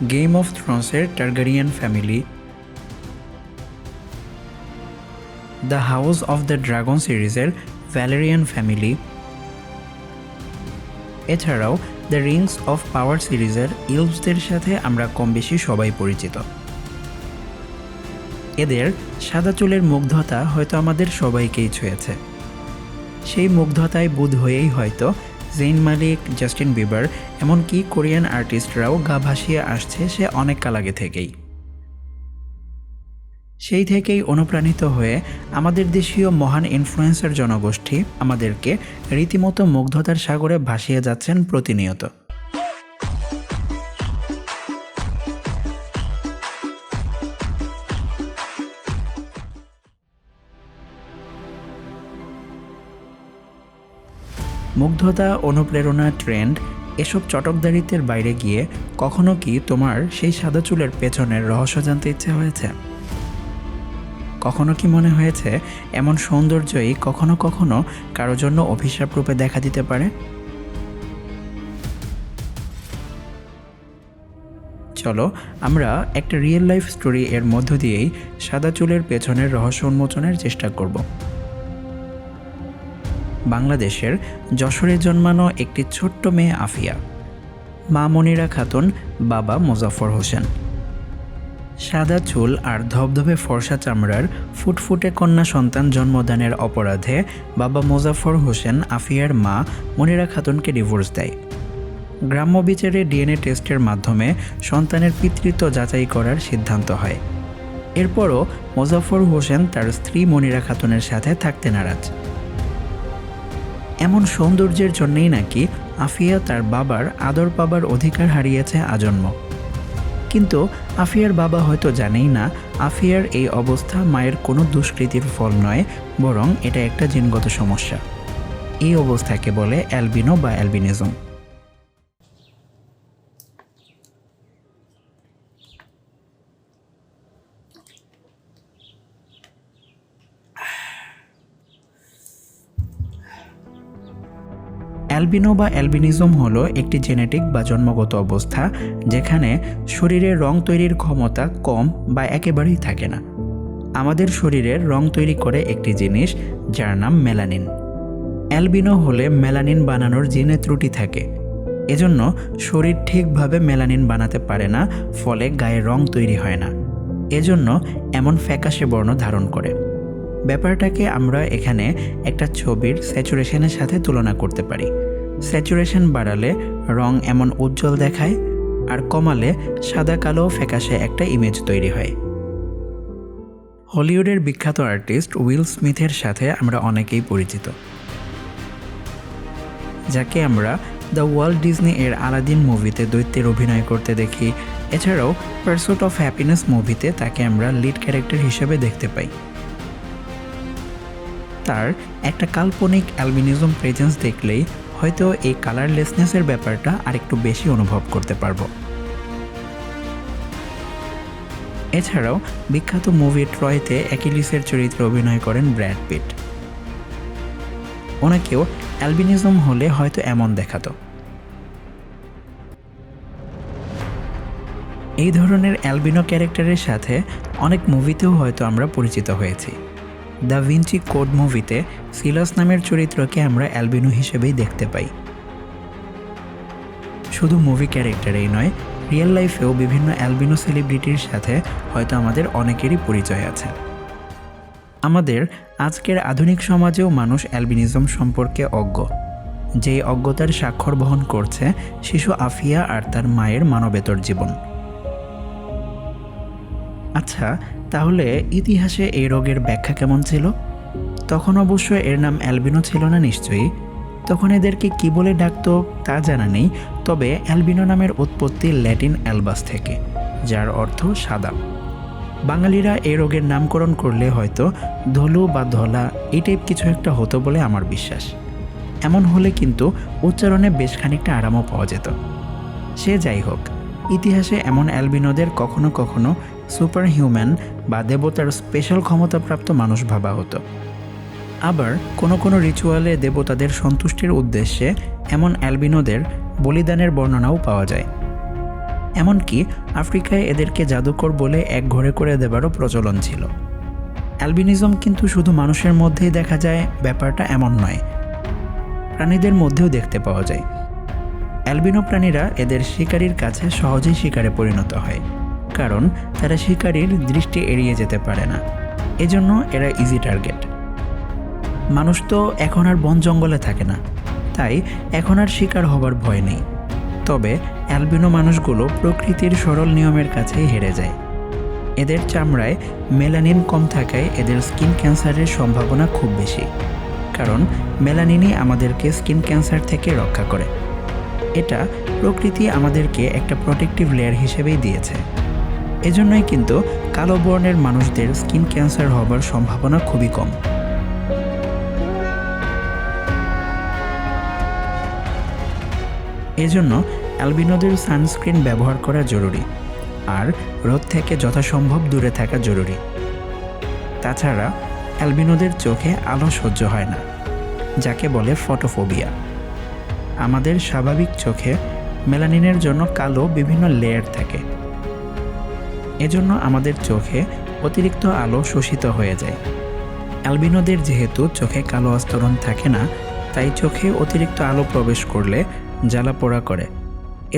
Game of থ্রোনসের Targaryen family, the house of the dragon সিরিজের Valyrian family, এছাড়াও the rings of power সিরিজের ইলভসদের সাথে আমরা কম বেশি সবাই পরিচিত। এদের সাদা চুলের মুগ্ধতা হয়তো আমাদের সবাইকেই ছুঁয়েছে। সেই মুগ্ধতায় বুঁদ হয়েই হয়তো জেইন মালিক, জাস্টিন বিবার, এমনকি কোরিয়ান আর্টিস্টরাও গা ভাসিয়ে আসছে সে অনেক কাল আগে থেকেই। সেই থেকেই অনুপ্রাণিত হয়ে আমাদের দেশীয় মহান ইনফ্লুয়েন্সার জনগোষ্ঠী আমাদেরকে রীতিমতো মুগ্ধতার সাগরে ভাসিয়ে যাচ্ছেন প্রতিনিয়ত। মুগ্ধতা, অনুপ্রেরণা, ট্রেন্ড এসব চটকদারিত্বের বাইরে গিয়ে কখনো কি তোমার সেই সাদা চুলের পেছনের রহস্য জানতে ইচ্ছে হয়েছে? কখনো কি মনে হয়েছে এমন সৌন্দর্যই কখনো কখনো কারো জন্য অভিশাপ রূপে দেখা দিতে পারে? চলো আমরা একটা রিয়েল লাইফ স্টোরি এর মধ্য দিয়েই সাদা চুলের পেছনের রহস্য উন্মোচনের চেষ্টা করব। বাংলাদেশের যশোরে জন্মানো একটি ছোট্ট মেয়ে আফিয়া, মা মনিরা খাতুন, বাবা মোজাফফর হোসেন। সাদা চুল আর ধবধবে ফর্সা চামড়ার ফুটফুটে কন্যা সন্তান জন্মদানের অপরাধে বাবা মোজাফফর হোসেন আফিয়ার মা মনিরা খাতুনকে ডিভোর্স দেয়। গ্রাম্য বিচারে ডিএনএ টেস্টের মাধ্যমে সন্তানের পিতৃত্ব যাচাই করার সিদ্ধান্ত হয়। এরপরও মোজাফফর হোসেন তার স্ত্রী মনিরা খাতুনের সাথে থাকতে নারাজ। এমন সৌন্দর্যের জন্যই নাকি আফিয়া তার বাবার আদর পাবার অধিকার হারিয়েছে আজন্ম। কিন্তু আফিয়ার বাবা হয়তো জানেই না আফিয়ার এই অবস্থা মায়ের কোনো দুষ্কৃতির ফল নয়, বরং এটা একটা জিনগত সমস্যা। এই অবস্থাকে বলে অ্যালবিনো বা অ্যালবিনিজম। অ্যালবিনো বা অ্যালবিনিজম হলো একটি জেনেটিক বা জন্মগত অবস্থা যেখানে শরীরের রং তৈরির ক্ষমতা কম বা একেবারেই থাকে না। আমাদের শরীরের রং তৈরি করে একটি জিনিস যার নাম মেলানিন। অ্যালবিনো হলে মেলানিন বানানোর জিনে ত্রুটি থাকে, এজন্য শরীর ঠিকভাবে মেলানিন বানাতে পারে না, ফলে গায়ের রং তৈরি হয় না, এজন্য এমন ফ্যাকাশে বর্ণ ধারণ করে। ব্যাপারটাকে আমরা এখানে একটা ছবির স্যাচুরেশনের সাথে তুলনা করতে পারি। স্যাচুরেশন বাড়ালে রং এমন উজ্জ্বল দেখায়, আর কমালে সাদা কালো ফ্যাকাশে একটা ইমেজ তৈরি হয়। হলিউডের বিখ্যাত আর্টিস্ট উইল স্মিথের সাথে আমরা অনেকেই পরিচিত, যাকে আমরা দ্য ওয়াল্ট ডিজনি এর আলাদিন মুভিতে দৈত্যের অভিনয় করতে দেখি। এছাড়াও পারসুট অফ হ্যাপিনেস মুভিতে তাকে আমরা লিড ক্যারেক্টার হিসেবে দেখতে পাই। তার একটা কাল্পনিক অ্যালবিনিজম প্রেজেন্স দেখলেই হয়তো এই কালারলেসনেসের ব্যাপারটা আরেকটু বেশি অনুভব করতে পারবো। এছাড়াও বিখ্যাত মুভি ট্রয়তে অ্যাকিলিসের চরিত্রে অভিনয় করেন ব্র্যাড পিট। ওনাকেও অ্যালবিনিজম হলে হয়তো এমন দেখাতো। এই ধরনের অ্যালবিনো ক্যারেক্টারের সাথে অনেক মুভিতেও হয়তো আমরা পরিচিত হয়েছি। দ্য ভিঞ্চি কোড মুভিতে সিলাস নামের চরিত্রকে আমরা অ্যালবিনো হিসেবেই দেখতে পাই। শুধু মুভি ক্যারেক্টারেই নয়, রিয়েল লাইফেও বিভিন্ন অ্যালবিনো সেলিব্রিটির সাথে হয়তো আমাদের অনেকেরই পরিচয় আছে। আমাদের আজকের আধুনিক সমাজেও মানুষ অ্যালবিনিজম সম্পর্কে অজ্ঞ, যেই অজ্ঞতার স্বাক্ষর বহন করছে শিশু আফিয়া আর তার মায়ের মানবেতর জীবন। আচ্ছা, তাহলে ইতিহাসে এই রোগের ব্যাখ্যা কেমন ছিল? তখন অবশ্য এর নাম অ্যালবিনো ছিল না নিশ্চয়ই। তখন এদেরকে কি বলে ডাকতো তা জানা নেই, তবে অ্যালবিনো নামের উৎপত্তি ল্যাটিন অ্যালবাস থেকে, যার অর্থ সাদা। বাঙালিরা এই রোগের নামকরণ করলে হয়তো ধলু বা ধলা এই টাইপ কিছু একটা হতো বলে আমার বিশ্বাস। এমন হলে কিন্তু উচ্চারণে বেশ খানিকটা আরামও পাওয়া যেত। সে যাই হোক, ইতিহাসে এমন অ্যালবিনোদের কখনো কখনো সুপার হিউম্যান বা দেবতার স্পেশাল ক্ষমতাপ্রাপ্ত মানুষ ভাবা হতো। আবার কোনো কোনো রিচুয়ালে দেবতাদের সন্তুষ্টির উদ্দেশ্যে এমন অ্যালবিনোদের বলিদানের বর্ণনাও পাওয়া যায়। এমনকি আফ্রিকায় এদেরকে জাদুকর বলে এক ঘরে করে দেবারও প্রচলন ছিল। অ্যালবিনিজম কিন্তু শুধু মানুষের মধ্যেই দেখা যায় ব্যাপারটা এমন নয়, প্রাণীদের মধ্যেও দেখতে পাওয়া যায়। অ্যালবিনো প্রাণীরা এদের শিকারীর কাছে সহজেই শিকারে পরিণত হয়, কারণ তারা শিকারীর দৃষ্টি এড়িয়ে যেতে পারে না, এজন্য এরা ইজি টার্গেট। মানুষ তো এখন আর বন জঙ্গলে থাকে না, তাই এখন আর শিকার হবার ভয় নেই। তবে অ্যালবিনো মানুষগুলো প্রকৃতির সরল নিয়মের কাছেই হেরে যায়। এদের চামড়ায় মেলানিন কম থাকায় এদের স্কিন ক্যান্সারের সম্ভাবনা খুব বেশি, কারণ মেলানিনই আমাদেরকে স্কিন ক্যান্সার থেকে রক্ষা করে। এটা প্রকৃতি আমাদেরকে একটা প্রোটেক্টিভ লেয়ার হিসেবেই দিয়েছে। এজন্যই কিন্তু কালো বর্ণের মানুষদের স্কিন ক্যান্সার হবার সম্ভাবনা খুবই কম। এজন্য অ্যালবিনোদের সানস্ক্রিন ব্যবহার করা জরুরি, আর রোদ থেকে যথাসম্ভব দূরে থাকা জরুরি। তাছাড়া অ্যালবিনোদের চোখে আলো সহ্য হয় না, যাকে বলে ফটোফোবিয়া। আমাদের স্বাভাবিক চোখে মেলানিনের জন্য কালো বিভিন্ন লেয়ার থাকে, এজন্য আমাদের চোখে অতিরিক্ত আলো শোষিত হয়ে যায়। অ্যালবিনোদের যেহেতু চোখে কালো আস্তরণ থাকে না, তাই চোখে অতিরিক্ত আলো প্রবেশ করলে জ্বালা পোড়া করে,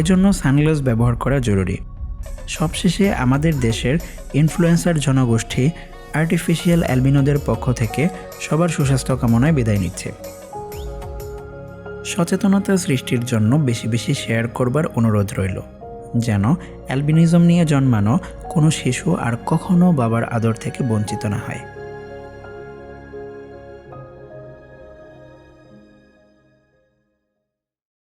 এজন্য সানগ্লাস ব্যবহার করা জরুরি। সবশেষে আমাদের দেশের ইনফ্লুয়েন্সার জনগোষ্ঠী আর্টিফিশিয়াল অ্যালবিনোদের পক্ষ থেকে সবার সুস্বাস্থ্য কামনায় বিদায় নিচ্ছে। সচেতনতা সৃষ্টির জন্য বেশি বেশি শেয়ার করবার অনুরোধ রইল, যেন অ্যালবিনিজম নিয়ে জন্মানো কোনো শিশু আর কখনো বাবার আদর থেকে বঞ্চিত না হয়।